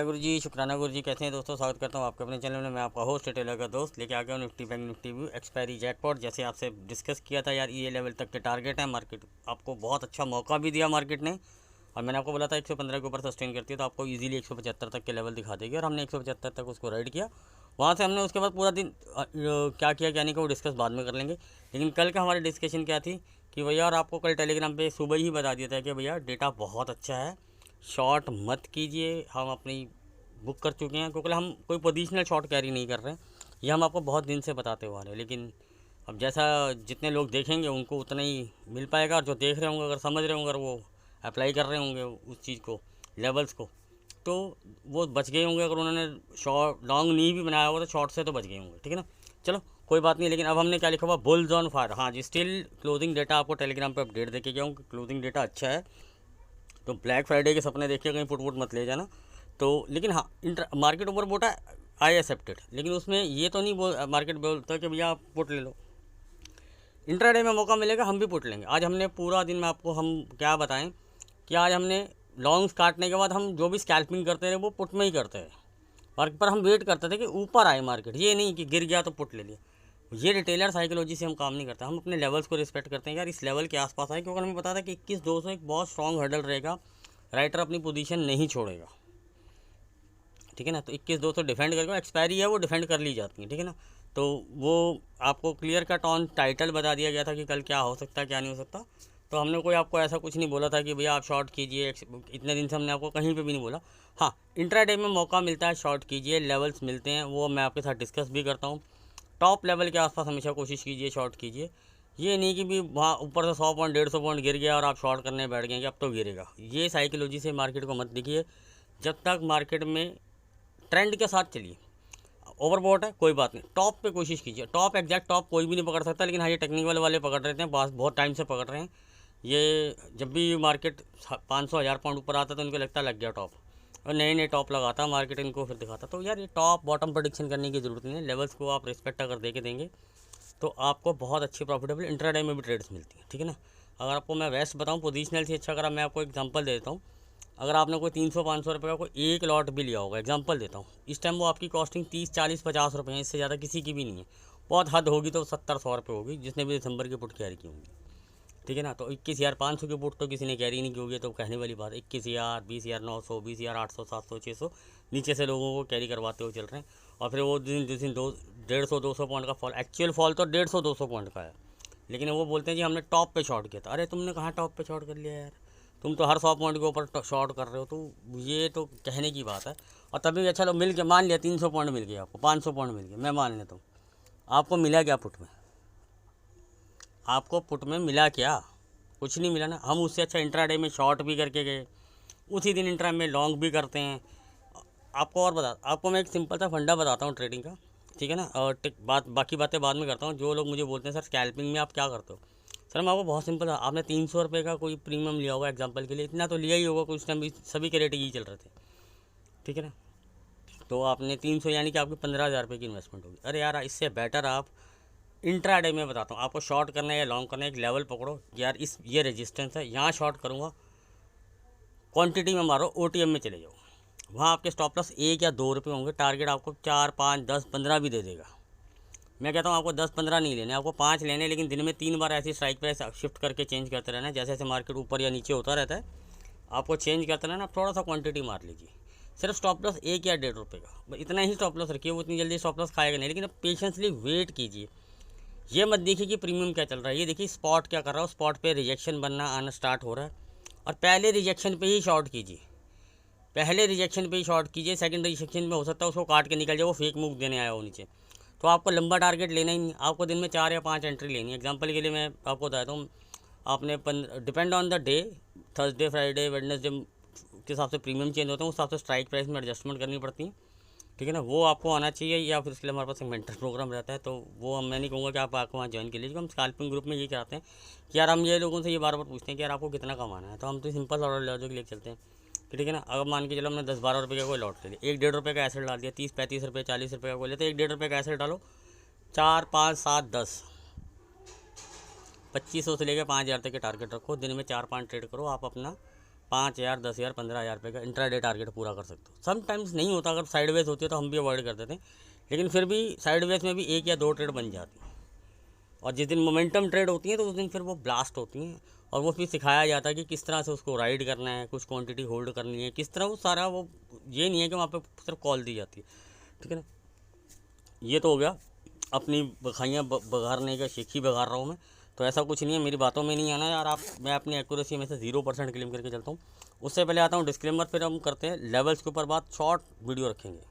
गुरु जी, शुक्राना गुरु जी। कैसे हैं दोस्तों? स्वागत करता हूं आपके अपने चैनल में। मैं आपका होस्ट टेलर का दोस्त लेके आ गया हूं Nifty bank Nifty view expiry jackpot. जैसे आपसे डिस्कस किया था यार, ये लेवल तक के टारगेट है। मार्केट आपको बहुत अच्छा मौका भी दिया मार्केट ने, और मैंने आपको बोला था 115 के ऊपर सस्टेन करती है तो आपको इजीली 175 तक के लेवल दिखा देगी, और हमने 175 तक उसको राइड किया। वहाँ से हमने उसके बाद पूरा दिन क्या किया क्या नहीं का वो डिस्कस बाद में कर लेंगे। लेकिन कल का हमारी डिस्कशन क्या थी कि भैया, और आपको कल टेलीग्राम पे सुबह ही बता दिया था कि भैया डेटा बहुत अच्छा है, शॉर्ट मत कीजिए। हम अपनी बुक कर चुके हैं, क्योंकि हम कोई पोजिशनल शॉर्ट कैरी नहीं कर रहे हैं। ये हम आपको बहुत दिन से बताते हुए आ रहे हैं। लेकिन अब जैसा जितने लोग देखेंगे उनको उतना ही मिल पाएगा, और जो देख रहे होंगे, अगर समझ रहे होंगे, अगर वो अप्लाई कर रहे होंगे उस चीज़ को, लेवल्स को, तो वो बच गए होंगे। अगर उन्होंने शॉर्ट लॉन्ग नहीं भी बनाया होगा तो शॉर्ट से तो बच गए होंगे। ठीक है ना, चलो कोई बात नहीं। लेकिन अब हमने क्या लिखा हुआ, बुल्स ऑन फायर। हाँ जी, स्टिल क्लोजिंग डेटा आपको टेलीग्राम पे अपडेट देके गया हूँ कि क्लोजिंग डेटा अच्छा है। तो ब्लैक फ्राइडे के सपने देखिए, कहीं पुट मत ले जाना। तो लेकिन हाँ, मार्केट ऊपर बोटा आई एक्सेप्टेड, लेकिन उसमें ये तो नहीं मार्केट बोलता कि भैया आप पुट ले लो। इंट्राडे में मौका मिलेगा हम भी पुट लेंगे। आज हमने पूरा दिन में आपको हम क्या बताएं कि आज हमने लॉन्ग्स काटने के बाद हम जो भी स्कैल्पिंग करते रहे वो पुट में ही करते हैं। मार्केट पर हम वेट करते थे कि ऊपर आए मार्केट, ये नहीं कि गिर गया तो पुट ले लिया। ये रिटेलर साइकोलॉजी से हम काम नहीं करते। हम अपने लेवल्स को रिस्पेक्ट करते हैं यार, इस लेवल के आसपास आए, क्योंकि हमें पता था कि 21,200 एक बहुत स्ट्रॉन्ग हर्डल रहेगा, राइटर अपनी पोजीशन नहीं छोड़ेगा। ठीक है ना, तो 21,200 डिफेंड करके एक्सपायरी है वो डिफेंड कर ली जाती है। ठीक है ना, तो वो आपको क्लियर कट ऑन टाइटल बता दिया गया था कि कल क्या हो सकता है क्या नहीं हो सकता। तो हमने कोई आपको ऐसा कुछ नहीं बोला था कि भैया आप शॉर्ट कीजिए, इतने दिन से हमने आपको कहीं पे भी नहीं बोला। हाँ, इंट्राडे में मौका मिलता है शॉर्ट कीजिए, लेवल्स मिलते हैं, वो मैं आपके साथ डिस्कस भी करता हूँ। टॉप लेवल के आसपास हमेशा कोशिश कीजिए शॉर्ट कीजिए। ये नहीं कि भी वहाँ ऊपर से 100 पॉइंट 150 पॉइंट गिर गया और आप शॉर्ट करने बैठ गए कि अब तो गिरेगा। ये साइकोलॉजी से मार्केट को मत दिखिए। जब तक मार्केट में ट्रेंड के साथ चलिए। ओवरबॉट है कोई बात नहीं, टॉप पे कोशिश कीजिए। टॉप एग्जैक्ट टॉप कोई भी नहीं पकड़ सकता, लेकिन हाँ, ये टेक्निकल वाले पकड़ रहे थे, बहुत टाइम से पकड़ रहे हैं। ये जब भी मार्केट 500,000 पॉइंट ऊपर आता तो उनको लगता लग गया टॉप, और नए नए टॉप लगाता मार्केट, इनको फिर दिखाता। तो यार, ये टॉप बॉटम प्रेडिक्शन करने की ज़रूरत नहीं है। लेवल्स को आप रिस्पेक्ट अगर दे के देंगे तो आपको बहुत अच्छी प्रॉफिटेबल इंट्राडे में भी ट्रेड्स मिलती हैं। ठीक है ना, अगर आपको मैं वेस्ट बताऊँ पोजीशनल से अच्छा, अगर मैं आपको एग्जांपल दे देता हूँ, अगर आपने कोई 300-500 रुपये का कोई एक लॉट भी लिया होगा, एग्जांपल देता हूँ, इस टाइम वो आपकी कॉस्टिंग 30-40-50 रुपये है, इससे ज़्यादा किसी की भी नहीं है। बहुत हद होगी तो 70-100 रुपये होगी, जिसने भी दिसंबर की पुट कैरी की होंगी। ठीक है ना, तो 21,500 की पुट तो किसी ने कैरी नहीं की होगी, तो कहने वाली बात 21,000, 20,900, 20,800, 700, 600 नीचे से लोगों को कैरी करवाते हुए चल रहे हैं। और फिर वो जिस दिन 150-200 पॉइंट का फॉल, एक्चुअल फॉल तो 150-200 पॉइंट का है, लेकिन वो बोलते हैं जी हमने टॉप पे शॉर्ट किया था। अरे तुमने कहाँ टॉप पे शॉर्ट कर लिया यार, तुम तो हर 100 पॉइंट के ऊपर शॉर्ट कर रहे हो। तो ये तो कहने की बात है। और तभी अच्छा लो मिल गया, मान लिया 300 पॉइंट मिल गया आपको, 500 पॉइंट मिल गया, मैं मान लेता हूँ। आपको मिला क्या पुट में? आपको पुट में मिला क्या? कुछ नहीं मिला ना। हम उससे अच्छा इंट्राडे में शॉर्ट भी करके गए, उसी दिन इंट्रा में लॉन्ग भी करते हैं। आपको मैं एक सिंपल सा फंडा बताता हूँ ट्रेडिंग का। ठीक है ना, और बाकी बातें बाद में करता हूँ। जो लोग मुझे बोलते हैं सर स्कैल्पिंग में आप क्या करते हो, सर मैं आपको बहुत सिंपल है। आपने 300 रुपये का कोई प्रीमियम लिया होगा एग्जांपल के लिए, इतना तो लिया ही होगा, कुछ टाइम सभी के रेट यही चल रहे थे। ठीक है ना, तो आपने 300 यानी कि आपकी 15,000 रुपये की इन्वेस्टमेंट होगी। अरे यार, इससे बेटर आप इंट्राडे में बताता हूँ आपको, शॉर्ट करना है या लॉन्ग करना है, एक लेवल पकड़ो यार, ये रेजिस्टेंस है, यहाँ शॉर्ट करूँगा, क्वांटिटी में मारो, ओटीएम में चले जाओ। वहाँ आपके स्टॉप लॉस 1 या 2 रुपये होंगे, टारगेट आपको 4, 5, 10, 15 भी दे देगा। मैं कहता हूँ आपको 10-15 नहीं लेने, आपको 5 लेने, लेकिन दिन में 3 बार ऐसी स्ट्राइक प्राइस शिफ्ट करके चेंज करते रहना है। जैसे जैसे मार्केट ऊपर या नीचे होता रहता है, आपको चेंज करते रहना। आप थोड़ा सा क्वांटिटी मार लीजिए, सिर्फ स्टॉप लॉस 1 या 1.5 रुपये का, इतना ही स्टॉप लॉस रखिए। वो इतनी जल्दी स्टॉप लॉस खाएगा नहीं, लेकिन अब पेशेंसली वेट कीजिए। ये मत देखिए कि प्रीमियम क्या चल रहा है, ये देखिए स्पॉट क्या कर रहा है। स्पॉट पे रिजेक्शन बनना आना स्टार्ट हो रहा है, और पहले रिजेक्शन पे ही शॉर्ट कीजिए। पहले रिजेक्शन पे ही शॉर्ट कीजिए। सेकंड रिजेक्शन में हो सकता है उसको काट के निकल जाए, वो फेक मूव देने आया हो नीचे, तो आपको लंबा टारगेट लेना ही नहीं। आपको दिन में 4 या 5 एंट्री लेनी है। एग्जांपल के लिए मैं आपको बताता हूँ, आपने depend on the day, Thursday Friday Wednesday के हिसाब से प्रीमियम चेंज होते हैं, उस हिसाब से स्ट्राइक प्राइस में एडजस्टमेंट करनी पड़ती है। ठीक है ना, वो आपको आना चाहिए, या फिर इसके लिए हमारे पास एक मेंटर प्रोग्राम रहता है। तो वो मैं नहीं कहूँगा कि आप वहाँ ज्वाइन कर लीजिए। हम स्कैल्पिंग ग्रुप में ये चाहते हैं कि यार, हम ये लोगों से ये बार बार पूछते हैं कि यार आपको कितना कमाना है, तो हम तो सिंपल ऑर्डर लॉजिक लेके चलते हैं। ठीक है ना, अगर मान के चलो हमने 10-12 रुपये का कोई लॉट ले लिया, 1-1.5 रुपये का एसेट डाल दिया, 30-35 रुपये 40 रुपये का कोई लेते, 1-1.5 रुपये का एसेट डालो, 4, 5, 7, 10, 2500 से लेकर 5,000 तक के टारगेट रखो। दिन में 4-5 ट्रेड करो, आप अपना 5,000, 10,000, 15,000 रुपये का इंट्राडे टारगेट पूरा कर सकते हो। समटाइम्स नहीं होता, अगर साइडवेज होती है तो हम भी अवॉइड कर देते हैं, लेकिन फिर भी साइडवेज में भी 1 या 2 ट्रेड बन जाती है। और जिस दिन मोमेंटम ट्रेड होती है तो उस दिन फिर वो ब्लास्ट होती हैं, और वो फिर सिखाया जाता है कि किस तरह से उसको राइड करना है, कुछ क्वांटिटी होल्ड करनी है, किस तरह वो सारा, वो ये नहीं है कि वहाँ पे सिर्फ कॉल दी जाती है, ठीक है ना। ये तो हो गया अपनी बखाइयाँ बघारने का, शेखी बघार रहा हूँ मैं, तो ऐसा कुछ नहीं है, मेरी बातों में नहीं आना यार। मैं अपनी एक्यूरेसी में से 0% क्लेम करके चलता हूँ। उससे पहले आता हूँ डिस्क्लेमर, फिर हम करते हैं लेवल्स के ऊपर बात, शॉर्ट वीडियो रखेंगे।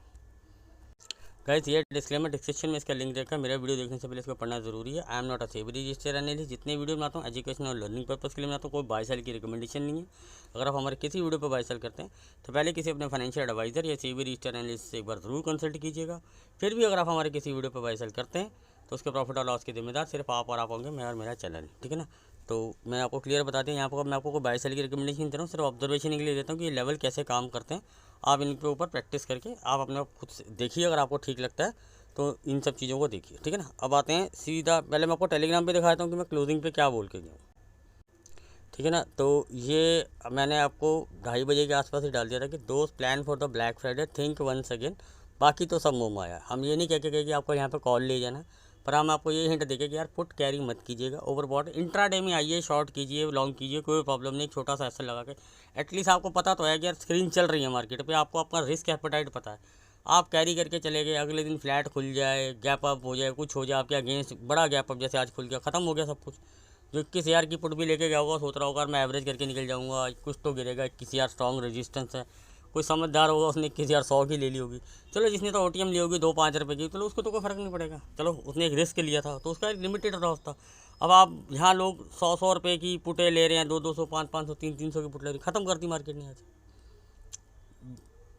गाइस ये डिस्क्लेमर डिस्क्रिप्शन में इसका लिंक देखा, मेरा वीडियो देखने से पहले इसको पढ़ना जरूरी है। I am not a SEBI registered analyst. जितने वीडियो बनाता हूँ एजुकेशन और लर्निंग पर्पस के लिए बनाता हूँ, कोई बाय सेल की रिकमेंडेशन नहीं है। अगर आप हमारे किसी वीडियो पर बाय सेल करते हैं तो पहले किसी अपने फाइनेंशियल एडवाइजर या सेबी रजिस्टर्ड एनालिस्ट से एक बार जरूर कंसल्ट कीजिएगा। फिर भी अगर आप हमारे किसी वीडियो पर बाय सेल करते हैं तो उसके प्रॉफिट और लॉस के जिम्मेदार सिर्फ आप और आप होंगे, मैं और मेरा चैनल, ठीक है ना। तो मैं आपको क्लियर बता दें, यहाँ पर मैं आपको कोई बाय सेल की रिकमेंडेशन दे रहा हूँ, सिर्फ ऑब्जर्वेशन के लिए देता हूँ कि ये लेवल कैसे काम करते हैं। आप इनके ऊपर प्रैक्टिस करके आप अपने खुद से देखिए, अगर आपको ठीक लगता है तो इन सब चीज़ों को देखिए, ठीक है ना। अब आते हैं सीधा, पहले मैं आपको टेलीग्राम पे दिखाता हूँ कि मैं क्लोजिंग पे क्या बोल के गया हूँ, ठीक है ना। तो ये मैंने आपको 2:30 बजे के आसपास ही डाल दिया था कि दोस्त plan for the Black Friday, think once again. बाकी तो सब मोह माया। हम ये नहीं कह के गए कि आपको यहाँ पे कॉल ले जाना, पर हम आपको ये हिंट देंगे कि यार पुट कैरी मत कीजिएगा, ओवरबॉट इंट्राडे में आइए, शॉर्ट कीजिए, लॉन्ग कीजिए, कोई प्रॉब्लम नहीं। छोटा सा ऐसा लगा के एटलीस्ट आपको पता तो है कि यार स्क्रीन चल रही है मार्केट पे, आपको अपना रिस्क एपेटाइट पता है। आप कैरी करके चले गए, अगले दिन फ्लैट खुल जाए, गैप अप हो जाए, कुछ हो जाए आपके अगेंस्ट, बड़ा गैप अप जैसे आज खुल गया, ख़त्म हो गया सब कुछ। जो 21,000 की पुट भी लेके गया होगा सोच रहा होगा मैं एवरेज करके निकल जाऊंगा, कुछ तो गिरेगा, 21,000 स्ट्रॉन्ग रेजिस्टेंस है। कोई समझदार होगा उसने 21,100 की ले ली होगी, चलो जिसने तो OTM ली होगी 2-5 रुपये की, चलो उसको तो कोई फ़र्क नहीं पड़ेगा, चलो उसने एक रिस्क लिया था तो उसका एक लिमिटेड लॉस था। अब आप यहाँ लोग 100-100 रुपये की पुटें ले रहे हैं, 200-200, 500-500, 300-300 की पुट ले रहे, ख़त्म करती मार्केट ने आज।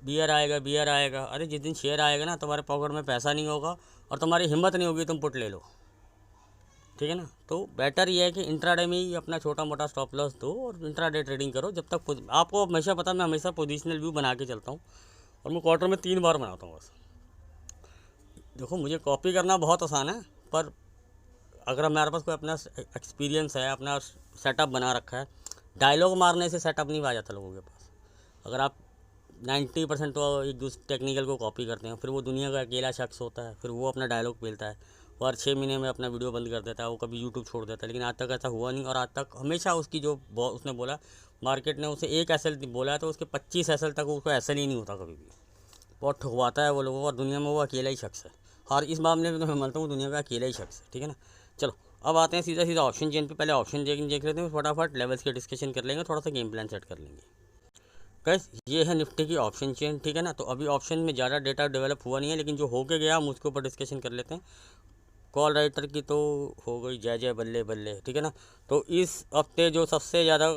बियर आएगा, बियर आएगा, अरे जिस दिन शेयर आएगा ना तुम्हारे पॉकेट में पैसा नहीं होगा और तुम्हारी हिम्मत नहीं होगी तुम पुट ले लो, ठीक है ना। तो बेटर ये है कि इंट्राडे में ही अपना छोटा मोटा स्टॉप लॉस दो और इंट्राडे ट्रेडिंग करो। जब तक आपको हमेशा पता, मैं हमेशा पोजिशनल व्यू बना के चलता हूँ और मैं क्वार्टर में 3 बार बनाता हूँ बस। देखो मुझे कॉपी करना बहुत आसान है, पर अगर हमारे पास कोई अपना एक्सपीरियंस है, अपना सेटअप बना रखा है, डायलॉग मारने से सेटअप नहीं आ जाता लोगों के पास। अगर आप 90% तो एक दूसरे टेक्निकल को कॉपी करते हैं, फिर वो दुनिया का अकेला शख्स होता है, फिर वो अपना डायलॉग पेलता है, वो हर 6 महीने में अपना वीडियो बंद कर देता है, वो कभी यूट्यूब छोड़ देता है। लेकिन आज तक ऐसा हुआ नहीं, और आज तक हमेशा उसकी जो उसने बोला, मार्केट ने उसे 1 SL बोला है तो उसके 25 SL तक उसको SL ही नहीं होता कभी भी। बहुत ठुकवाता है वो लोगों को, और दुनिया में वो अकेला ही शख्स है। और इस मामले में तो मैं मानता हूँ दुनिया का अकेला ही शख्स है, ठीक है ना। चलो अब आते हैं सीधा सीधा ऑप्शन चेन पे। पहले ऑप्शन चेन देख लेते हैं, फटाफट लेवल्स के डिस्कशन कर लेंगे, थोड़ा सा गेम प्लान सेट कर लेंगे। गाइस ये है निफ्टी की ऑप्शन चेन, ठीक है ना। तो अभी ऑप्शन में ज़्यादा डेटा डेवलप हुआ नहीं है, लेकिन जो होके गया हम उसके ऊपर डिस्कशन कर लेते हैं। कॉल राइटर की तो हो गई जय जय बल्ले बल्ले, ठीक है ना। तो इस हफ्ते जो सबसे ज़्यादा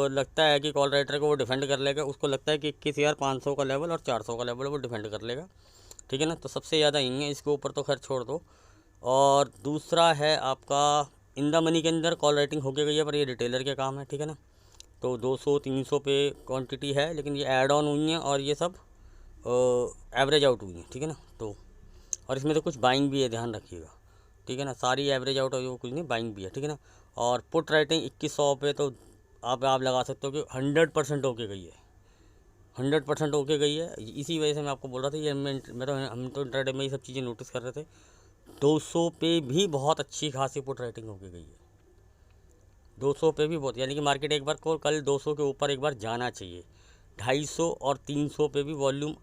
लगता है कि कॉल राइटर को वो डिफेंड कर लेगा, उसको लगता है कि 21,500 का लेवल और 400 का लेवल वो डिफेंड कर लेगा, ठीक है ना। तो सबसे ज़्यादा यही है, इसके ऊपर तो खैर छोड़ दो। और दूसरा है आपका इन द मनी के अंदर कॉल राइटिंग होके गई है, पर ये रिटेलर के काम है, ठीक है ना। तो 200-300 पे क्वांटिटी है, लेकिन ये ऐड ऑन हुई हैं और ये सब एवरेज आउट हुई हैं, ठीक है ना। तो और इसमें तो कुछ बाइंग भी है, ध्यान रखिएगा, ठीक है ना। सारी एवरेज आउट और कुछ नहीं, बाइंग भी है, ठीक है ना। और पुट राइटिंग 2100 पे तो आप लगा सकते हो कि 100% होके गई है, 100% होके गई है। इसी वजह से मैं आपको बोल रहा था, ये हम तो इंट्राडे में ये सब चीज़ें नोटिस कर रहे थे। 200 पे भी बहुत अच्छी खासी पुट राइटिंग होके गई है, 200 पे भी बहुत, यानी कि मार्केट एक बार को कल 200 के ऊपर एक बार जाना चाहिए। 250 और 300 पे भी वॉल्यूम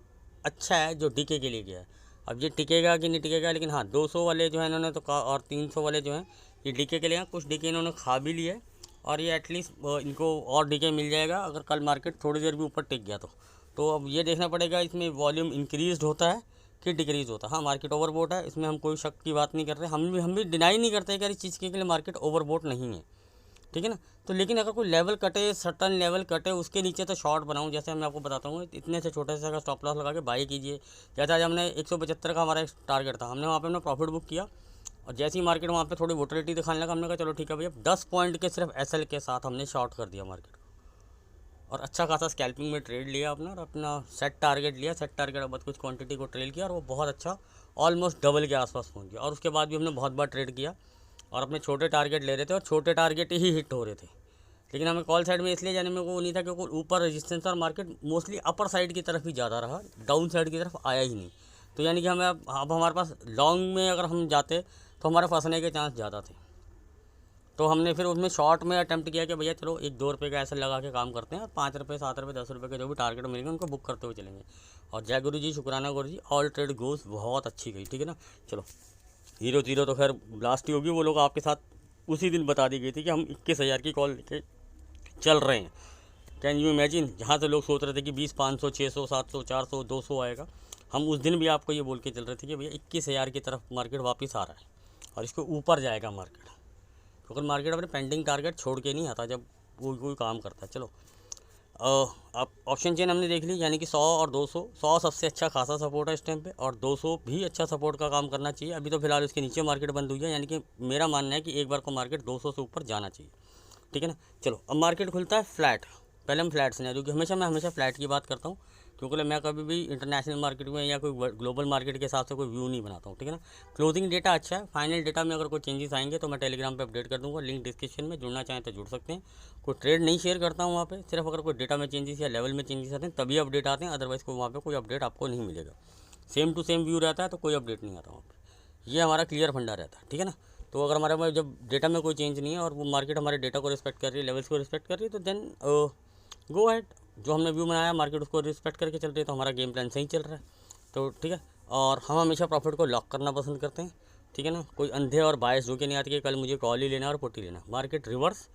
अच्छा है जो टिके के लिए गया है। अब ये टिकेगा कि नहीं टिकेगा, लेकिन हाँ 200 वाले जो है इन्होंने तो कहा, और 300 वाले जो हैं ये डीके के लिए, कुछ डीके इन्होंने खा भी लिया है, और ये एटलीस्ट इनको और डीके मिल जाएगा अगर कल मार्केट थोड़ी देर भी ऊपर टिक गया तो अब ये देखना पड़ेगा इसमें वॉल्यूम इंक्रीज़ होता है कि डिक्रीज़ होता है। हाँ मार्केट ओवरबोट है, इसमें हम कोई शक की बात नहीं कर रहे, हम भी डिनाई नहीं करते कि इस चीज़ के लिए मार्केट ओवरबोट नहीं है, ठीक है ना। तो लेकिन अगर कोई लेवल कटे, सर्टन लेवल कटे, उसके नीचे तो शॉर्ट बनाऊं, जैसे मैं आपको बताता हूँ, इतने से छोटे से का स्टॉप लॉस लगा के बाई कीजिए। जैसे आज हमने 175 का हमारा टारगेट था, हमने वहाँ पे अपना प्रॉफिट बुक किया, और जैसे ही मार्केट वहाँ पे थोड़ी वोटिलिटी दिखाने लगा, हमने कहा चलो ठीक है भैया, 10 पॉइंट के सिर्फ SL के साथ हमने शॉर्ट कर दिया मार्केट को, और अच्छा खासा स्कैल्पिंग में ट्रेड लिया अपना, और अपना सेट टारगेट लिया, सेट टारगेट के बाद कुछ क्वांटिटी को ट्रेल किया, और वो बहुत अच्छा ऑलमोस्ट डबल के आसपास पहुँच गया। और उसके बाद भी हमने बहुत बार ट्रेड किया और अपने छोटे टारगेट ले रहे थे, और छोटे टारगेट ही हिट हो रहे थे, लेकिन हमें कॉल साइड में इसलिए जाने में वो नहीं था क्योंकि ऊपर रेजिस्टेंस और मार्केट मोस्टली अपर साइड की तरफ ही ज़्यादा रहा, डाउन साइड की तरफ आया ही नहीं। तो यानी कि हमें अब हमारे पास लॉन्ग में अगर हम जाते तो हमारे फंसने के चांस ज़्यादा थे। तो हमने फिर उसमें शॉर्ट में अटैम्प्ट किया कि भैया चलो 1-2 रुपये का ऐसा लगा के काम करते हैं और 5 रुपये 7 रुपये 10 रुपये के जो भी टारगेट मिलेंगे उनको बुक करते हुए चलेंगे। और जय गुरु जी, शुक्राना गुरु जी, ऑल ट्रेड गोज बहुत अच्छी गई, ठीक है ना। चलो 0-0 तो खैर लास्ट ही होगी, वो लोग आपके साथ उसी दिन बता दी गई थी कि हम 21,000 की कॉल लेके चल रहे हैं। कैन यू इमेजिन, जहाँ से लोग सोच रहे थे कि 20, 500, 600, 700, 400, 200 आएगा, हम उस दिन भी आपको ये बोल के चल रहे थे कि भैया 21,000 की तरफ मार्केट वापस आ रहा है और इसको ऊपर जाएगा मार्केट, क्योंकि मार्केट अपने पेंडिंग टारगेट छोड़ के नहीं आता जब कोई काम करता है। चलो अब ऑप्शन चेन हमने देख ली, यानी कि 100 और 200, 100 सबसे अच्छा खासा सपोर्ट है इस टाइम पे और 200 भी अच्छा सपोर्ट का काम करना चाहिए। अभी तो फिलहाल इसके नीचे मार्केट बंद हुई है, यानी कि मेरा मानना है कि एक बार को मार्केट 200 से ऊपर जाना चाहिए, ठीक है ना। चलो अब मार्केट खुलता है फ्लैट, पहले हम फ्लैट सिनेरियो की मैं हमेशा फ्लैट की बात करता हूँ, क्योंकि मैं कभी भी इंटरनेशनल मार्केट में या कोई ग्लोबल मार्केट के हिसाब से कोई व्यू नहीं बनाता हूँ, ठीक है ना। क्लोजिंग डेटा अच्छा है, फाइनल डेटा में अगर कोई चेंजेस आएंगे तो मैं टेलीग्राम पे अपडेट कर दूँगा, लिंक डिस्क्रिप्शन में, जुड़ना चाहें तो जुड़ सकते हैं। कोई ट्रेड नहीं शेयर करता हूँ वहाँ पे, सिर्फ अगर कोई डेटा में चेंजेस या लेवल में चेंजेस आते हैं तभी अपडेट आते हैं, अदरवाइज़ को वहाँ पर कोई अपडेट आपको नहीं मिलेगा। सेम टू सेम व्यू रहता है तो कोई अपडेट नहीं आता वहाँ पर, ये हमारा क्लियर फंडा रहता है, ठीक है ना। तो अगर हमारे में जब डेटा में कोई चेंज नहीं है और वो मार्केट हमारे डेटा को रिस्पेक्ट कर रही है, लेवल्स को रिस्पेक्ट कर रही है, तो देन गो अहेड, जो हमने व्यू बनाया मार्केट उसको रिस्पेक्ट करके चल रही है तो हमारा गेम प्लान सही चल रहा है, तो ठीक है। और हम हमेशा प्रॉफिट को लॉक करना पसंद करते हैं, ठीक है ना। कोई अंधे और बायस जो कि नहीं आती कि कल मुझे कॉल ही लेना और पुट ही लेना। मार्केट रिवर्स,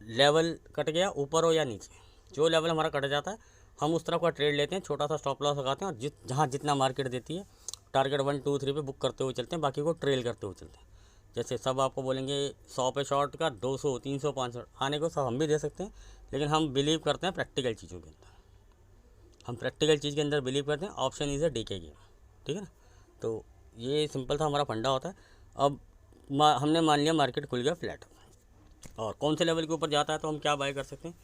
लेवल कट गया ऊपर हो या नीचे, जो लेवल हमारा कट जाता है हम उस तरफ का ट्रेड लेते हैं, छोटा सा स्टॉप लॉस लगाते हैं और जहाँ जितना मार्केट देती है टारगेट 1, 2, 3 पे बुक करते हुए चलते हैं, बाकी को ट्रेल करते हुए चलते हैं। जैसे सब आपको बोलेंगे 100 पे शॉर्ट का 200, 300, 500 आने को सब हम भी दे सकते हैं, लेकिन हम बिलीव करते हैं प्रैक्टिकल चीज़ों के अंदर, हम प्रैक्टिकल चीज़ के अंदर बिलीव करते हैं। ऑप्शन इज़ अ डीके गेम, ठीक है ना। तो ये सिंपल सा हमारा फंडा होता है। अब हमने मान लिया मार्केट खुल गया फ्लैट और कौन से लेवल के ऊपर जाता है तो हम क्या बाय कर सकते हैं।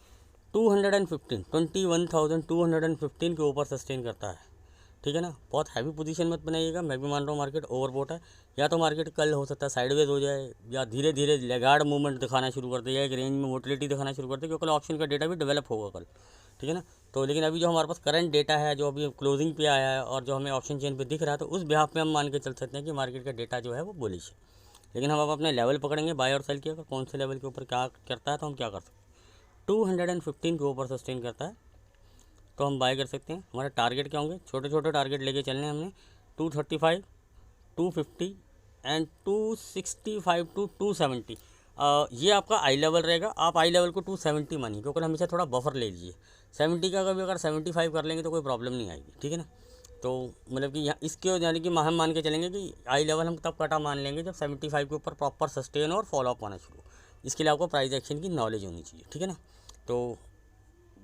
215, 21,215 के ऊपर सस्टेन करता है, ठीक है ना। बहुत हैवी पोजीशन मत बनाइएगा, मैं भी मान रहा हूँ मार्केट ओवरबोट है, या तो मार्केट कल हो सकता है साइडवेज हो जाए या धीरे धीरे लेगार्ड मूवमेंट दिखाना शुरू कर दे या एक रेंज में वोटिलिटी दिखाना शुरू कर दे, क्योंकि कल ऑप्शन का डेटा भी डेवलप होगा कल, ठीक है ना। तो लेकिन अभी जो हमारे पास करंट डेटा है, जो अभी क्लोजिंग पे आया है और जो हमें ऑप्शन चेन पे दिख रहा है, तो उस बिहाफ पे हम मान के चल सकते हैं कि मार्केट का डेटा जो है वो बुलिश है। लेकिन हम अब अपने लेवल पकड़ेंगे बाय और सेल किया, कौन से लेवल के ऊपर क्या करता है तो हम क्या कर सकते हैं। 215 के ऊपर सस्टेन करता है तो हम बाय कर सकते हैं। हमारे टारगेट क्या होंगे, छोटे छोटे टारगेट लेके चलने हमने 235, 250 एंड 265 टू 270। ये आपका आई लेवल रहेगा, आप आई लेवल को 270 मानिए, क्योंकि हमेशा थोड़ा बफर ले लीजिए। 70 का कभी अगर 75 कर लेंगे तो कोई प्रॉब्लम नहीं आएगी, ठीक है ना। तो मतलब कि यहाँ इसके यानी कि हम मान के चलेंगे कि आई लेवल हम तब कटा मान लेंगे जब 75 के ऊपर प्रॉपर सस्टेन और फॉलो अप आना शुरू। इसके लिए आपको प्राइस एक्शन की नॉलेज होनी चाहिए, ठीक है ना। तो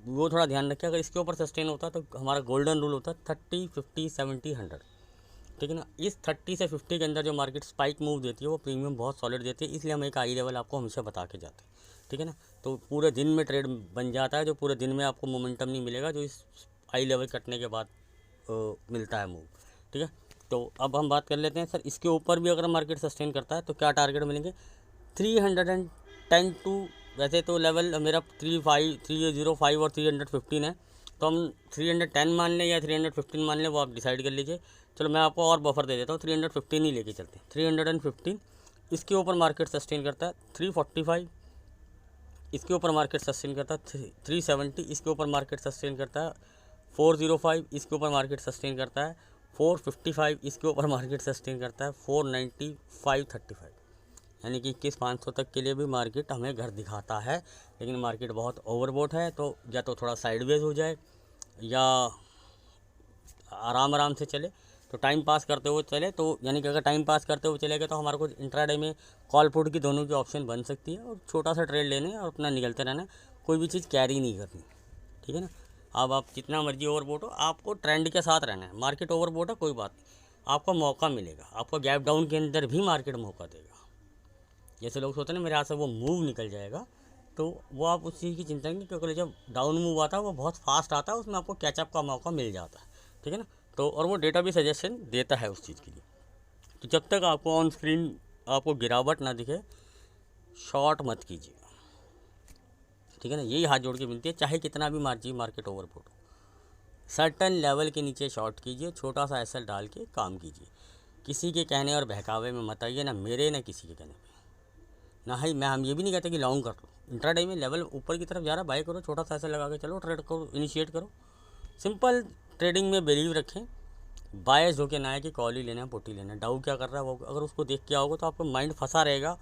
वो थोड़ा ध्यान रखें, अगर इसके ऊपर सस्टेन होता है तो हमारा गोल्डन रूल होता है 30, 50, 70, 100, ठीक है ना। इस 30 से 50 के अंदर जो मार्केट स्पाइक मूव देती है वो प्रीमियम बहुत सॉलिड देती है, इसलिए हम एक आई लेवल आपको हमेशा बता के जाते हैं, ठीक है ना। तो पूरे दिन में ट्रेड बन जाता है, जो पूरे दिन में आपको मोमेंटम नहीं मिलेगा जो इस आई लेवल कटने के बाद मिलता है मूव, ठीक है। तो अब हम बात कर लेते हैं सर, इसके ऊपर भी अगर मार्केट सस्टेन करता है तो क्या टारगेट मिलेंगे। 310 टू, वैसे तो लेवल मेरा 305 और 315 है, तो हम 310 मान लें या 315 मान लें, वो आप डिसाइड कर लीजिए। चलो मैं आपको और बफर दे देता हूँ, 315 ही लेके चलते हैं। 315 इसके ऊपर मार्केट सस्टेन करता है। 345 इसके ऊपर मार्केट सस्टेन करता है। 370 इसके ऊपर मार्केट सस्टेन करता है। 405 इसके ऊपर मार्केट सस्टेन करता है। 455 इसके ऊपर मार्केट सस्टेन करता है। 490, 535 यानी कि 21,500 तक के लिए भी मार्केट हमें घर दिखाता है, लेकिन मार्केट बहुत ओवरबोट है, तो या तो थोड़ा साइडवेज हो जाए या आराम आराम से चले, तो टाइम पास करते हुए चले। तो यानी कि अगर टाइम पास करते हुए चलेगा तो हमारे को इंट्राडे में कॉल पुट की दोनों की ऑप्शन बन सकती है, और छोटा सा ट्रेड लेने और अपना निकलते रहना, कोई भी चीज़ कैरी नहीं करनी, ठीक है ना। अब आप जितना मर्जी ओवरबोट हो, आपको ट्रेंड के साथ रहना है। मार्केट ओवरबोट है कोई बात नहीं, आपको मौका मिलेगा, आपको गैप डाउन के अंदर भी मार्केट मौका देगा। जैसे लोग सोचते हैं ना मेरे हाथ से वो मूव निकल जाएगा, तो वो आप उस चीज़ की चिंता नहीं, क्योंकि जब डाउन मूव आता है वो बहुत फास्ट आता है, उसमें आपको कैचअप का मौका मिल जाता है, ठीक है ना। तो और वो डेटा भी सजेशन देता है उस चीज़ के लिए। तो जब तक आपको ऑन स्क्रीन आपको गिरावट ना दिखे, शॉर्ट मत कीजिए, ठीक है ना। यही हाथ जोड़ के विनती है, चाहे कितना भी मार्केट ओवरबॉट हो, सर्टन लेवल के नीचे शॉर्ट कीजिए, छोटा सा एसएल डाल के काम कीजिए। किसी के कहने और बहकावे में मत आइए, ना मेरे ना किसी के कहने पे, ना ही मैं हम ये भी नहीं कहते कि लॉन्ग कर लो। इंट्राडे में लेवल ऊपर की तरफ जा रहा, बाय करो, छोटा सा एसएल लगा के चलो, ट्रेड करो, इनिशिएट करो। सिंपल ट्रेडिंग में बिलीव रखें, बायस होके ना है कि कॉल ही लेना है पुट ही लेना है। डाउ क्या कर रहा है वो अगर उसको देख के आओगे तो आपका माइंड फंसा रहेगा।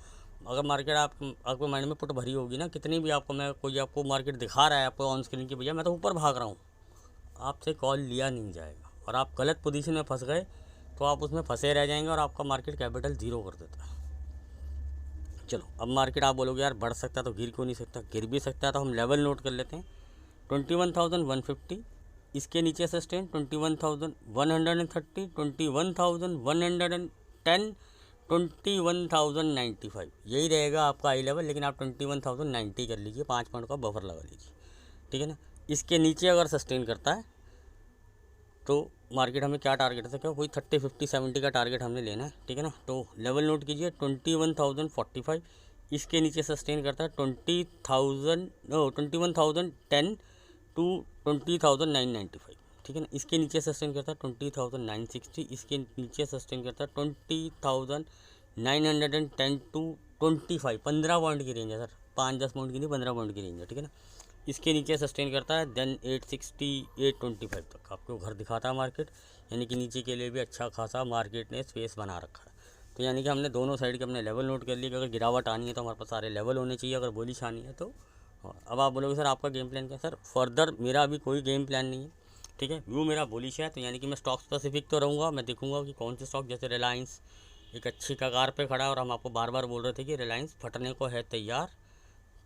अगर मार्केट आपको माइंड में पुट भरी होगी ना, कितनी भी कोई आपको मार्केट दिखा रहा है आपको ऑन स्क्रीन की, भैया मैं तो ऊपर भाग रहा हूँ, आपसे कॉल लिया नहीं जाएगा और आप गलत पोजीशन में फंस गए तो आप उसमें फंसे रह जाएंगे और आपका मार्केट कैपिटल ज़ीरो कर देता है। चलो अब मार्केट आप बोलोगे यार बढ़ सकता है तो गिर क्यों नहीं सकता, गिर भी सकता है। तो हम लेवल नोट कर लेते हैं, 21,150, इसके नीचे सस्टेन 21,130, 21,110, 21,095, यही रहेगा आपका हाई लेवल। लेकिन आप 21,090 कर लीजिए, 5 पॉइंट का बफर लगा लीजिए, ठीक है ना। इसके नीचे अगर सस्टेन करता है तो मार्केट हमें क्या टारगेट है, क्या कोई 30, 50, 70 का टारगेट हमने लेना है, ठीक है ना। तो लेवल नोट कीजिए 21,045, इसके नीचे सस्टेन करता है 21,010 टू 20,995, ठीक है ना। इसके नीचे सस्टेन करता है 20,960, इसके नीचे सस्टेन करता है 20,910 टू 25, 15 पॉइंट की रेंज है सर, 5-10 पॉइंट की नहीं, 15 पॉइंट की रेंज है, ठीक है ना। इसके नीचे सस्टेन करता है देन 860, 825 तक आपको घर दिखाता है मार्केट, यानी कि नीचे के लिए भी अच्छा खासा मार्केट ने स्पेस बना रखा है। तो यानी कि हमने दोनों साइड के अपने लेवल नोट कर लिए कि अगर गिरावट आनी है तो हमारे पास सारे लेवल होने चाहिए, अगर बुलिश आनी है तो। अब आप बोलोगे सर आपका गेम प्लान क्या है? सर फर्दर मेरा अभी कोई गेम प्लान नहीं है, ठीक है। व्यू मेरा बुलिश है, तो यानी कि मैं स्टॉक स्पेसिफिक तो रहूँगा, मैं देखूँगा कि कौन से स्टॉक, जैसे रिलायंस एक अच्छी कगार पे खड़ा है और हम आपको बार बार बोल रहे थे कि रिलायंस फटने को है तैयार,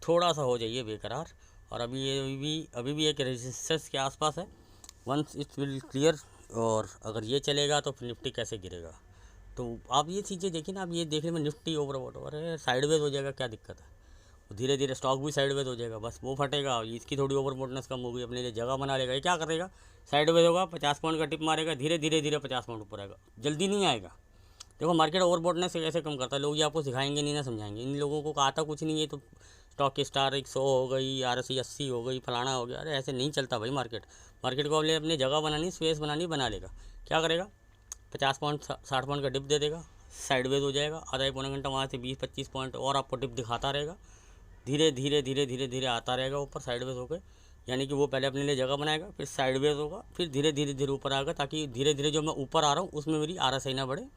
थोड़ा सा हो जाइए बेकरार। और अभी भी एक रेजिस्टेंस के आसपास है, वंस इट विल क्लियर, और अगर ये चलेगा तो फिर निफ्टी कैसे गिरेगा। तो आप ये चीज़ें देखिए ना, आप ये देखने में निफ्टी ओवरबॉट अरे साइडवेज हो जाएगा, क्या दिक्कत है, धीरे धीरे स्टॉक भी साइडवेज हो जाएगा, बस वो फटेगा, इसकी थोड़ी ओवरबॉटनेस कम होगी, अपने लिए जगह बना लेगा। ये क्या करेगा, साइडवेज होगा, 50 पॉइंट का टिप मारेगा, धीरे धीरे 50 पॉइंट ऊपर आएगा, जल्दी नहीं आएगा। देखो मार्केट ओवरबॉटनेस से कैसे कम करता है, लोग ये आपको सिखाएंगे नहीं ना समझाएंगे। इन लोगों को आता कुछ नहीं है, तो स्टॉक स्टार 100 हो गई, RSI 80 हो गई, फलाना हो गया, अरे ऐसे नहीं चलता भाई मार्केट। मार्केट को अपनी जगह बनानी, स्पेस बनानी, बना लेगा। क्या करेगा, 50 पॉइंट 60 पॉइंट का डिप दे देगा, साइडवेज हो जाएगा, आधा एक पौना घंटा वहाँ से 20-25 पॉइंट और आपको डिप दिखाता रहेगा, धीरे धीरे आता रहेगा ऊपर साइडवेज होकर। यानी कि वो पहले अपने लिए जगह बनाएगा, फिर साइडवेज होगा, फिर धीरे धीरे ऊपर आएगा, ताकि धीरे धीरे जो मैं ऊपर आ रहा हूँ उसमें मेरी RSI ना बढ़े,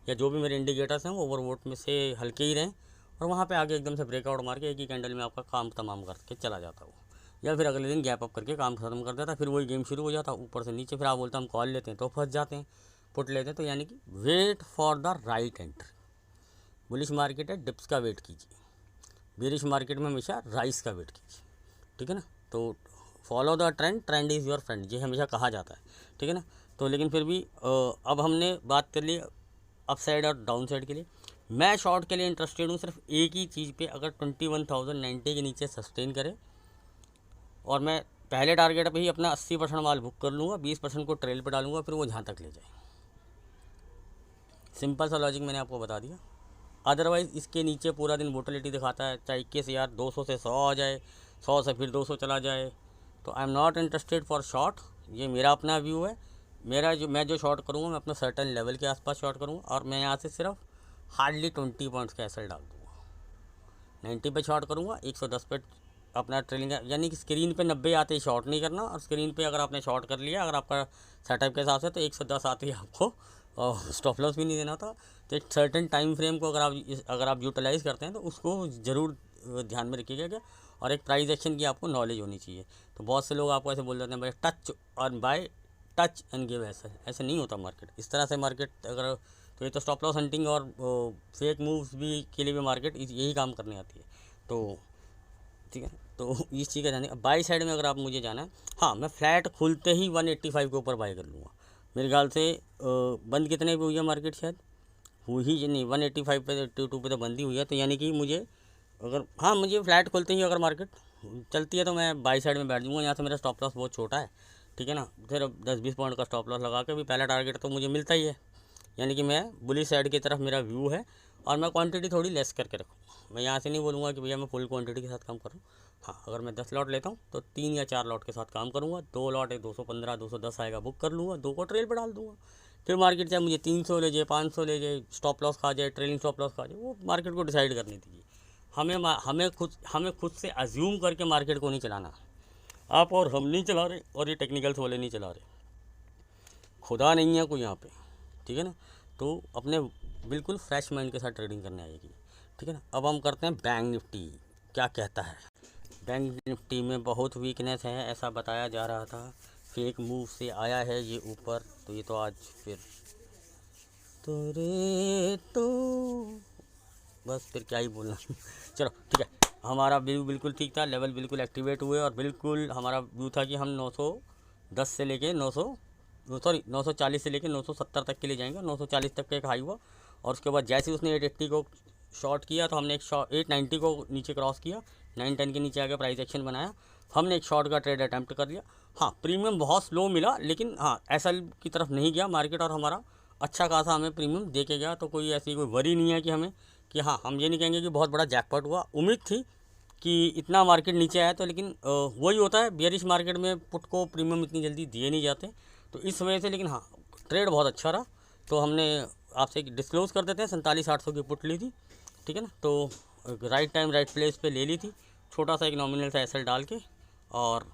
या जो भी मेरे इंडिकेटर्स हैं वो ओवरबॉट में से हल्के ही रहें, और वहाँ पे आगे एकदम से ब्रेकआउट मार के एक ही कैंडल में आपका काम तमाम करके चला जाता हो, या फिर अगले दिन गैप अप करके काम खत्म कर देता, फिर वही गेम शुरू हो जाता ऊपर से नीचे। फिर आप बोलते हम कॉल लेते हैं तो फंस जाते हैं, पुट लेते हैं। तो यानी कि wait for the right entry. Bullish market है, डिप्स का वेट कीजिए, बेरिश मार्केट में हमेशा राइस का वेट कीजिए, ठीक है ना। तो follow the trend, trend is your friend, ये हमेशा कहा जाता है, ठीक है ना। तो लेकिन फिर भी अब हमने बात कर ली अप साइड और डाउन साइड के लिए। मैं शॉर्ट के लिए इंटरेस्टेड हूँ सिर्फ एक ही चीज़ पे, अगर 21,090 के नीचे सस्टेन करे और मैं पहले टारगेट पे ही अपना 80% माल बुक कर लूँगा, 20% को ट्रेल पे डालूंगा, फिर वो जहाँ तक ले जाए। सिंपल सा लॉजिक मैंने आपको बता दिया। अदरवाइज़ इसके नीचे पूरा दिन वोटिलिटी दिखाता है, चाहे 21 से यार 200 से 100 आ जाए, 100 से फिर 200 चला जाए, तो I am not interested for short. ये मेरा अपना व्यू है। मैं जो शॉर्ट करूँगा मैं अपना सर्टन लेवल के आसपास शॉर्ट करूँगा, और मैं यहाँ से सिर्फ हार्डली 20 पॉइंट्स का एसएल डाल दूँगा, 90 पे शॉर्ट करूँगा, 110 पे अपना ट्रेलिंग, यानी कि स्क्रीन पे 90 आते ही शॉर्ट नहीं करना, और स्क्रीन पे अगर आपने शॉर्ट कर लिया, अगर आपका सेटअप के हिसाब से, तो 110 आते ही आपको स्टॉप लॉस भी नहीं देना था। तो एक सर्टेन टाइम फ्रेम को अगर आप यूटिलाइज़ करते हैं तो उसको ज़रूर ध्यान में रखिएगा क्या, और एक प्राइस एक्शन की आपको नॉलेज होनी चाहिए। तो बहुत से लोग आपको ऐसे बोल देते हैं भाई टच और बाय, टच एंड गिव, ऐसे नहीं होता मार्केट। इस तरह से मार्केट अगर, तो ये तो स्टॉप लॉस हंटिंग और फेक मूव्स भी के लिए भी मार्केट यही काम करने आती है। तो ठीक है, तो इस चीज़ का जाने। बाई साइड में अगर आप मुझे जाना है, हाँ मैं फ्लैट खुलते ही 185 के ऊपर बाई कर लूँगा। मेरे ख्याल से बंद कितने पे हुई है मार्केट, शायद हुई ही नहीं, 185 पे 82 पे तो बंद ही हुई है। तो यानी कि मुझे मुझे फ्लैट खुलते ही अगर मार्केट चलती है तो मैं बाई साइड में बैठ दूँगा। यहाँ से मेरा स्टॉप लॉस बहुत छोटा है, ठीक है ना, फिर 10-20 पॉइंट का स्टॉप लॉस लगा के भी पहला टारगेट तो मुझे मिलता ही है। यानी कि मैं बुलिश साइड की तरफ मेरा व्यू है, और मैं क्वांटिटी थोड़ी लेस करके रखूँ। मैं यहाँ से नहीं बोलूँगा कि भैया मैं फुल क्वांटिटी के साथ काम करूँ, हाँ, अगर मैं 10 लॉट लेता हूँ तो 3 या 4 लॉट के साथ काम करूँगा, 2 लॉट है 215 210 आएगा बुक कर लूँगा, 2 को ट्रेल पर डाल दूँगा। फिर मार्केट चाहे मुझे 300 ले जाए, 500 ले जाए, स्टॉप लॉस खा जाए, ट्रेलिंग स्टॉप लॉस खा जाए, वो मार्केट को डिसाइड करनी थी। हमें खुद से अज्यूम करके मार्केट को नहीं चलाना। आप और हम नहीं चला रहे, और ये टेक्निकल्स वाले नहीं चला रहे, खुदा नहीं है कोई यहाँ पे, ठीक है ना। तो अपने बिल्कुल फ्रेश माइंड के साथ ट्रेडिंग करने आएगी, ठीक है ना। अब हम करते हैं बैंक निफ्टी क्या कहता है। बैंक निफ्टी में बहुत वीकनेस है ऐसा बताया जा रहा था, फेक मूव से आया है ये ऊपर, तो ये तो आज फिर तो बस फिर क्या ही बोलना चलो ठीक है, हमारा व्यू बिल्कुल ठीक था, लेवल बिल्कुल एक्टिवेट हुए, और बिल्कुल हमारा व्यू था कि हम 910 से लेके 940 से लेके 970 तक के लिए जाएंगे। 940 तक का एक हाई हुआ, और उसके बाद जैसे उसने 880 को शॉर्ट किया तो हमने एक 890 को नीचे क्रॉस किया, 910 के नीचे आके प्राइस एक्शन बनाया, हमने एक शॉर्ट का ट्रेड अटैम्प्ट कर लिया। हाँ, प्रीमियम बहुत स्लो मिला, लेकिन हाँ एसएल की तरफ नहीं गया मार्केट, और हमारा अच्छा खासा हमें प्रीमियम दे के गया। तो कोई ऐसी कोई वरी नहीं है कि हमें, कि हाँ हम ये नहीं कहेंगे कि बहुत बड़ा जैकपॉट हुआ। उम्मीद थी कि इतना मार्केट नीचे आया, तो लेकिन वही होता है बियरिश मार्केट में, पुट को प्रीमियम इतनी जल्दी दिए नहीं जाते, तो इस वजह से। लेकिन हाँ, ट्रेड बहुत अच्छा रहा, तो हमने आपसे डिस्क्लोज़ कर देते हैं, 47,800 की पुट ली थी, ठीक है ना। तो राइट टाइम राइट प्लेस पे ले ली थी, छोटा सा एक नॉमिनल सा एसएल डाल के, और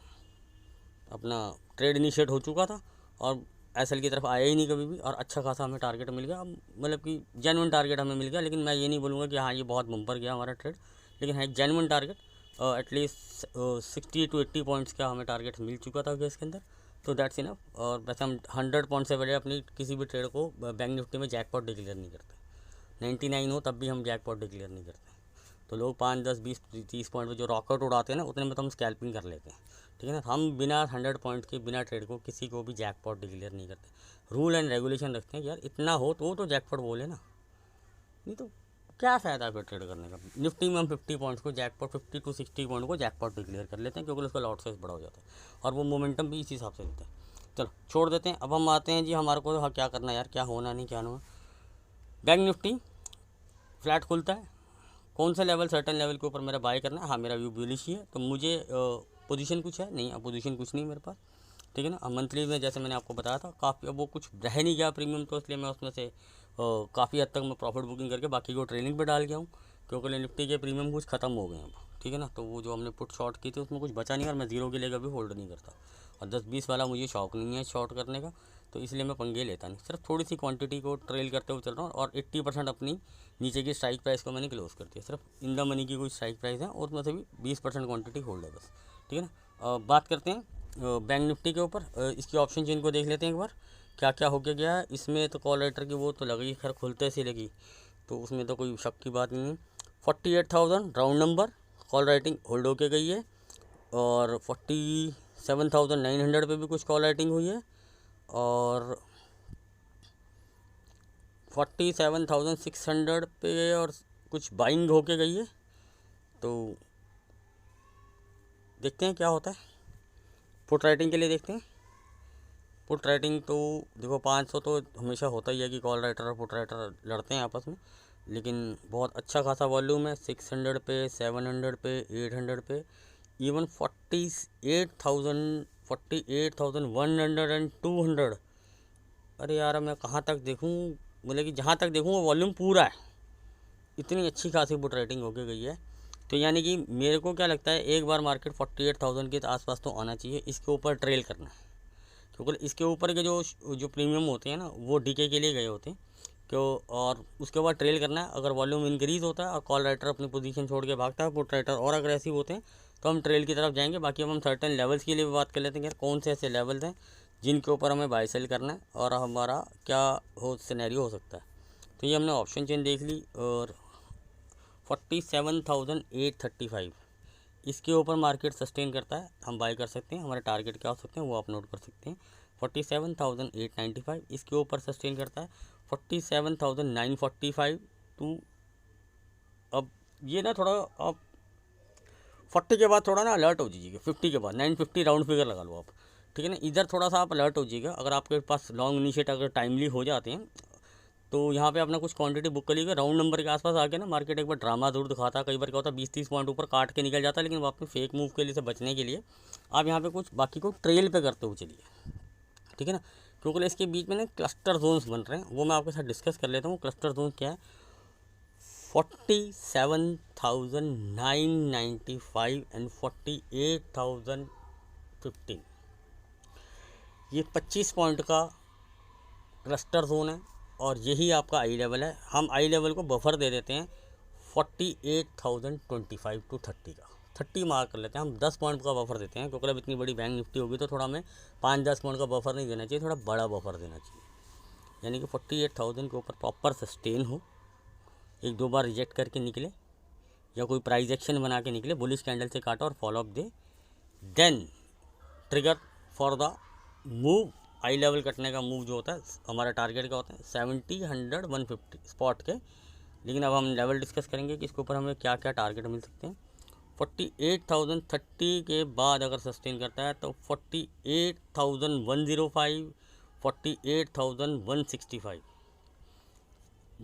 अपना ट्रेड इनिशिएट हो चुका था, और एसएल की तरफ आया ही नहीं कभी भी, और अच्छा खासा हमें टारगेट मिल गया, मतलब कि जेन्युइन टारगेट हमें मिल गया। लेकिन मैं ये नहीं बोलूँगा कि हाँ ये बहुत बम्पर गया हमारा ट्रेड, लेकिन हाँ एक genuine target, at least 60 to 80 points का हमें टारगेट मिल चुका था इसके अंदर, तो दैट्स इनफ। और वैसे हम 100 पॉइंट से बड़े अपनी किसी भी ट्रेड को बैंक निफ्टी में जैकपॉट डिक्लेयर नहीं करते, 99 हो तब भी हम जैकपॉट डिक्लेयर नहीं करते। तो लोग 5, 10, 20, 30 पॉइंट पर जो रॉकआउट उड़ाते हैं ना, उतने में तो हम स्कैल्पिंग कर लेते हैं, ठीक है ना। हम बिना 100 पॉइंट के बिना ट्रेड को किसी को भी जैकपॉट डिक्लेयर नहीं करते, रूल एंड रेगुलेशन रखते हैं कि यार इतना हो तो वो तो जैकपॉट बोले ना, नहीं तो क्या फ़ायदा है फिर ट्रेड करने का। निफ्टी में हम 50 पॉइंट्स को जैकपॉट, 50 to 60 पॉइंट को जैकपॉट डिक्लेयर कर लेते हैं, क्योंकि उसका लॉट साइज बड़ा हो जाता है, और वो मोमेंटम भी इसी हिसाब से देता है। चलो छोड़ देते हैं, अब हम आते हैं जी हमारे को क्या करना है यार, क्या होना नहीं क्या होना। बैंक निफ्टी फ्लैट खुलता है, कौन सा लेवल, सर्टन लेवल के ऊपर मेरा बाय करना है। हाँ, मेरा व्यू बुलिश ही है, तो मुझे पोजीशन कुछ है नहीं, पोजीशन कुछ नहीं मेरे पास, ठीक है ना। मंथली में जैसे मैंने आपको बताया था काफ़ी, अब वो कुछ रह नहीं गया प्रीमियम, तो इसलिए मैं उसमें से काफ़ी हद तक मैं प्रॉफिट बुकिंग करके बाकी को ट्रेनिंग पे डाल गया हूँ, क्योंकि निफ्टी के प्रीमियम कुछ ख़त्म हो गए हैं अब, ठीक है ना। तो वो जो हमने पुट शॉर्ट की थी उसमें कुछ बचा नहीं, और मैं ज़ीरो के लिए कभी होल्ड नहीं करता, और 10-20 वाला मुझे शौक नहीं है शॉर्ट करने का, तो इसलिए मैं पंगे लेता नहीं, सिर्फ थोड़ी सी क्वांटिटी को ट्रेल करते हुए चल रहा हूँ, और 80% अपनी नीचे की स्ट्राइक प्राइस को मैंने क्लोज कर दिया। सिर्फ इन द मनी की कोई स्ट्राइक प्राइस है, और उसमें से भी 20% क्वांटिटी होल्ड है बस, ठीक है ना। बात करते हैं बैंक निफ्टी के ऊपर, इसकी ऑप्शन चेन को देख लेते हैं एक बार क्या क्या होके गया है इसमें। तो कॉल राइटर की वो तो लगी, खैर खुलते से लगी, तो उसमें तो कोई शक की बात नहीं है। 48,000 round number call writing hold होके गई है, और 47,900 पे भी कुछ कॉल राइटिंग हुई है, और 47,600 पे और कुछ बाइंग होके गई है। तो देखते हैं क्या होता है, पुट राइटिंग के लिए देखते हैं। पुट राइटिंग तो देखो 500 तो हमेशा होता ही है कि कॉल राइटर और पुट राइटर लड़ते हैं आपस में, लेकिन बहुत अच्छा खासा वॉल्यूम है, 600 पे, 700 पे, 800 पे, इवन 48,000, 48,100 एंड 200। अरे यार मैं कहाँ तक देखूँ, मतलब कि जहाँ तक देखूँ वो वॉल्यूम पूरा है, इतनी अच्छी खासी पुट राइटिंग होके गई है। तो यानी कि मेरे को क्या लगता है, एक बार मार्केट 48,000 के आसपास तो आना चाहिए, इसके ऊपर ट्रेल करना है, क्योंकि इसके ऊपर के जो प्रीमियम होते हैं ना वो डीके के लिए गए होते हैं क्यों, और उसके बाद ट्रेल करना है। अगर वॉल्यूम इंक्रीज़ होता है और कॉल राइटर अपनी पोजीशन छोड़ के भागता है, पुट राइटर और अग्रेसिव होते हैं, तो हम ट्रेल की तरफ जाएंगे। बाकी अब हम सर्टेन लेवल्स के लिए भी बात कर लेते हैं यार, कौन से ऐसे लेवल्स हैं जिनके ऊपर हमें बाय सेल करना है, और हमारा क्या सिनेरियो हो सकता है। तो ये हमने ऑप्शन चेन देख ली, और 47,835 इसके ऊपर मार्केट सस्टेन करता है, हम बाय कर सकते हैं। हमारे टारगेट क्या हो सकते हैं वो आप नोट कर सकते हैं। 47,895 इसके ऊपर सस्टेन करता है, 47,945 टू, अब ये ना थोड़ा आप 40 के बाद थोड़ा ना अलर्ट हो जाइएगा, 50 के बाद 950 राउंड फिगर लगा लो आप, ठीक है ना। इधर थोड़ा सा आप अलर्ट हो जाइएगा, अगर आपके पास लॉन्ग इनिशिएट अगर टाइमली हो जाते हैं तो यहाँ पे अपना कुछ क्वांटिटी बुक कर लीजिएगा, राउंड नंबर के आसपास आके ना मार्केट एक बार ड्रामा जरूर दिखाता है। कई बार क्या होता है 20-30 पॉइंट ऊपर काट के निकल जाता है, लेकिन वो आपने फेक मूव के लिए से बचने के लिए आप यहाँ पे कुछ बाकी को ट्रेल पे करते हुए चलिए, ठीक है ना। क्योंकि इसके बीच में ना क्लस्टर जोन्स बन रहे हैं, वो मैं आपके साथ डिस्कस कर लेता हूँ। क्लस्टर जोन क्या है, 47,995 एंड 48,015, ये 25 पॉइंट का क्लस्टर जोन है और यही आपका आई लेवल है। हम आई लेवल को बफर दे देते हैं 48,025 टू 30 का, 30 मार्क कर लेते हैं हम, 10 पॉइंट का बफर देते हैं। क्योंकि अब इतनी बड़ी बैंक निफ्टी होगी तो थोड़ा हमें 5-10 पॉइंट का बफर नहीं देना चाहिए, थोड़ा बड़ा बफर देना चाहिए। यानी कि 48,000 के ऊपर प्रॉपर सस्टेन हो, 1-2 बार रिजेक्ट करके निकले या कोई प्राइस एक्शन बना के निकले, बुलिश कैंडल से काटा और फॉलोअप दे, then trigger for the move. आई लेवल कटने का मूव जो होता है हमारा टारगेट का होता है 70, 100, 150 स्पॉट के। लेकिन अब हम लेवल डिस्कस करेंगे कि इसके ऊपर हमें क्या क्या टारगेट मिल सकते हैं। 48,030 के बाद अगर सस्टेन करता है तो 48,105, 48,165,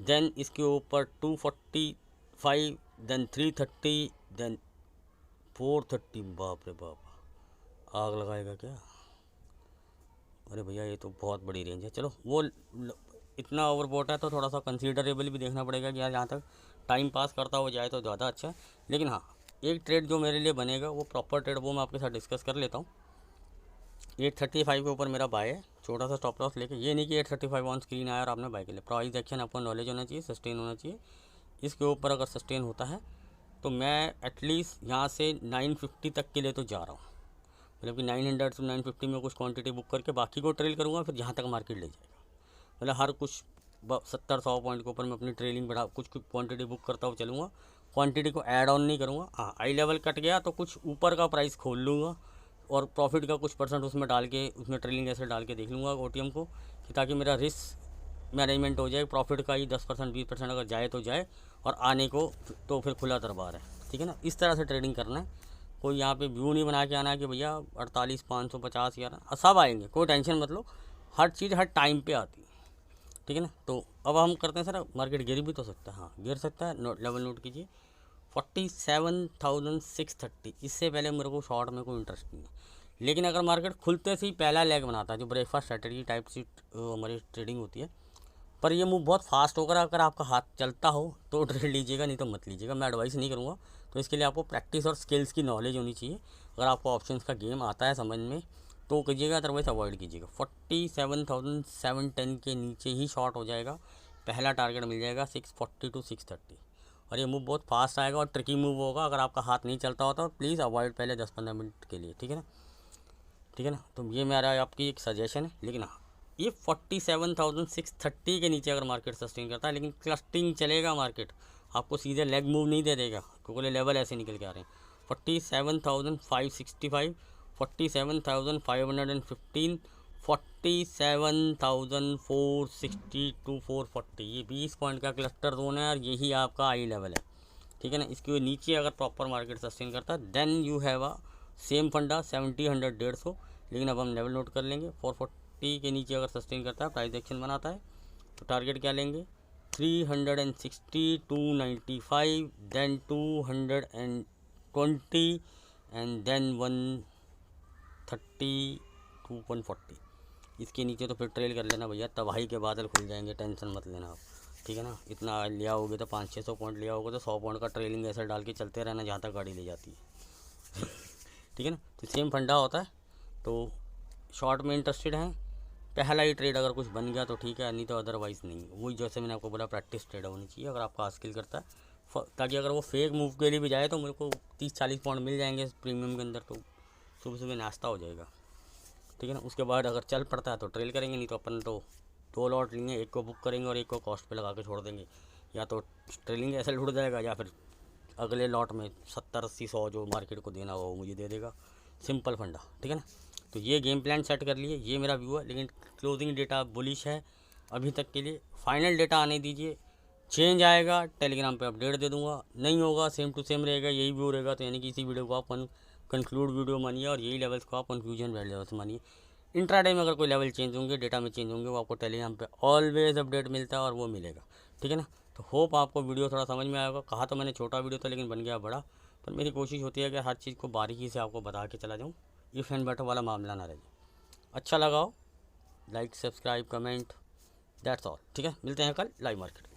देन इसके ऊपर 245, देन 330, देन 430। बाप रे बाप, आग लगाएगा क्या। अरे भैया ये तो बहुत बड़ी रेंज है। चलो वो इतना ओवरबॉट है तो थोड़ा सा कंसीडरेबल भी देखना पड़ेगा कि यार जहाँ तक टाइम पास करता हो जाए तो ज़्यादा अच्छा है। लेकिन हाँ, एक ट्रेड जो मेरे लिए बनेगा वो प्रॉपर ट्रेड, वो मैं आपके साथ डिस्कस कर लेता हूँ। 835 के ऊपर मेरा बाय है, छोटा सा स्टॉप लॉस लेके। ये नहीं कि 835 ऑन स्क्रीन आया और आपने बाय के लिए। प्राइस एक्शन आपको नॉलेज होना चाहिए, सस्टेन होना चाहिए। इसके ऊपर अगर सस्टेन होता है तो मैं एटलीस्ट यहाँ से 950 तक के लिए तो जा रहा हूँ, मतलब कि 900 से 950 में कुछ क्वांटिटी बुक करके बाकी को ट्रेल करूँगा, फिर जहाँ तक मार्केट ले जाएगा। मतलब हर कुछ 70-100 पॉइंट के ऊपर मैं अपनी ट्रेलिंग बढ़ा कुछ क्वांटिटी बुक करता हुआ चलूँगा, क्वांटिटी को ऐड ऑन नहीं करूँगा। हाँ, आई लेवल कट गया तो कुछ ऊपर का प्राइस खोल लूँगा और प्रॉफिट का कुछ परसेंट उसमें डाल के, उसमें ट्रेलिंग ऐसे डाल के देख लूँगा OTM को, कि ताकि मेरा रिस्क मैनेजमेंट हो जाए। प्रॉफिट का ही 10%, 20% अगर जाए तो जाए, और आने को तो फिर खुला दरबार है, ठीक है ना। इस तरह से ट्रेडिंग करना है। कोई यहाँ पे व्यू नहीं बना के आना है कि भैया 48,550 यार, सब आएंगे, कोई टेंशन मत लो। हर चीज़ हर टाइम पे आती है, ठीक है ना। तो अब हम करते हैं सर, मार्केट गिर भी तो सकता है। हाँ, गिर सकता है। लेवल नोट कीजिए 47,630। इससे पहले मेरे को शॉर्ट में कोई इंटरेस्ट नहीं है। लेकिन अगर मार्केट खुलते से ही पहला लेग बनाता है, जो ब्रेकफास्ट स्ट्रेटजी टाइप से हमारी ट्रेडिंग होती है, पर ये मूव बहुत फास्ट होकर अगर आपका हाथ चलता हो तो ट्रेड लीजिएगा, नहीं तो मत लीजिएगा। मैं एडवाइस नहीं करूँगा। तो इसके लिए आपको प्रैक्टिस और स्किल्स की नॉलेज होनी चाहिए। अगर आपको ऑप्शंस का गेम आता है समझ में तो कीजिएगा, अदरवाइज अवॉइड कीजिएगा। 47,710 के नीचे ही शॉर्ट हो जाएगा। पहला टारगेट मिल जाएगा 640 टू 630। और ये मूव बहुत फास्ट आएगा और ट्रिकी मूव होगा। अगर आपका हाथ नहीं चलता होता तो प्लीज़ अवॉइड पहले 10-15 मिनट के लिए, ठीक है ना, ठीक है ना। तो ये मेरा आपकी एक सजेशन है। लेकिन हाँ, ये 47,630 के नीचे अगर मार्केट सस्टेन करता है, लेकिन क्लस्टरिंग चलेगा मार्केट, आपको सीधे लेग मूव नहीं दे देगा, क्योंकि लेवल ऐसे निकल के आ रहे हैं। 47,565, 47,515, 47,460 टू 440, ये 20 पॉइंट का क्लस्टर जोन है और यही आपका आई लेवल है, ठीक है ना। इसके नीचे अगर प्रॉपर मार्केट सस्टेन करता है then you have a same फंडा 70, 100, 150। लेकिन अब हम लेवल नोट कर लेंगे। 440 के नीचे अगर सस्टेन करता है, प्राइस एक्शन बनाता है, तो टारगेट क्या लेंगे 360, 295, देन 220 एंड देन 130 टू 140। इसके नीचे तो फिर ट्रेल कर लेना भैया, तबाही के बादल खुल जाएंगे, टेंशन मत लेना आप, ठीक है ना। इतना लिया होगे तो 500-600 पॉइंट लिया होगा तो 100 पॉइंट का ट्रेलिंग ऐसा डाल के चलते रहना जहाँ तक गाड़ी ले जाती है, ठीक है ना। तो सेम फंडा होता है। तो शॉर्ट में इंटरेस्टेड हैं, पहला ही ट्रेड अगर कुछ बन गया तो ठीक है, नहीं तो अदरवाइज़ नहीं। वही जैसे मैंने आपको बोला, प्रैक्टिस ट्रेड होनी चाहिए अगर आपका स्किल करता है, ताकि अगर वो फेक मूव के लिए भी जाए तो मेरे को 30-40 पॉइंट मिल जाएंगे प्रीमियम के अंदर, तो सुबह सुबह नाश्ता हो जाएगा, ठीक है ना। उसके बाद अगर चल पड़ता है तो ट्रेल करेंगे, नहीं तो अपन तो 2 लॉट लेंगे, एक को बुक करेंगे और एक को कॉस्ट पे लगा के छोड़ देंगे। या तो ट्रेलिंग ऐसे उड़ जाएगा या फिर अगले लॉट में 70, 80, 100 जो मार्केट को देना हो मुझे दे देगा। सिंपल फंडा, ठीक है ना। तो ये गेम प्लान सेट कर लिए, ये मेरा व्यू है। लेकिन क्लोजिंग डेटा बुलिश है अभी तक के लिए। फाइनल डेटा आने दीजिए, चेंज आएगा टेलीग्राम पे अपडेट दे दूंगा, नहीं होगा सेम टू सेम रहेगा, यही व्यू रहेगा। तो यानी कि इसी वीडियो को आप कंक्लूड वीडियो मानिए और यही लेवल्स को आप कंफ्यूजन लेवल्स मानिए। इंट्राडे में अगर कोई लेवल चेंज होंगे, डेटा में चेंज होंगे, वो आपको टेलीग्राम पे ऑलवेज अपडेट मिलता है और वो मिलेगा, ठीक है ना। तो होप आपको वीडियो थोड़ा समझ में आएगा। कहा तो मैंने छोटा वीडियो था लेकिन बन गया बड़ा, पर मेरी कोशिश होती है कि हर चीज़ को बारीकी से आपको बता के चला जाऊँ, इफ़ एंड बट वाला मामला ना रहे। अच्छा लगा हो like, subscribe, comment, that's all, ठीक है। मिलते हैं कल लाइव मार्केट।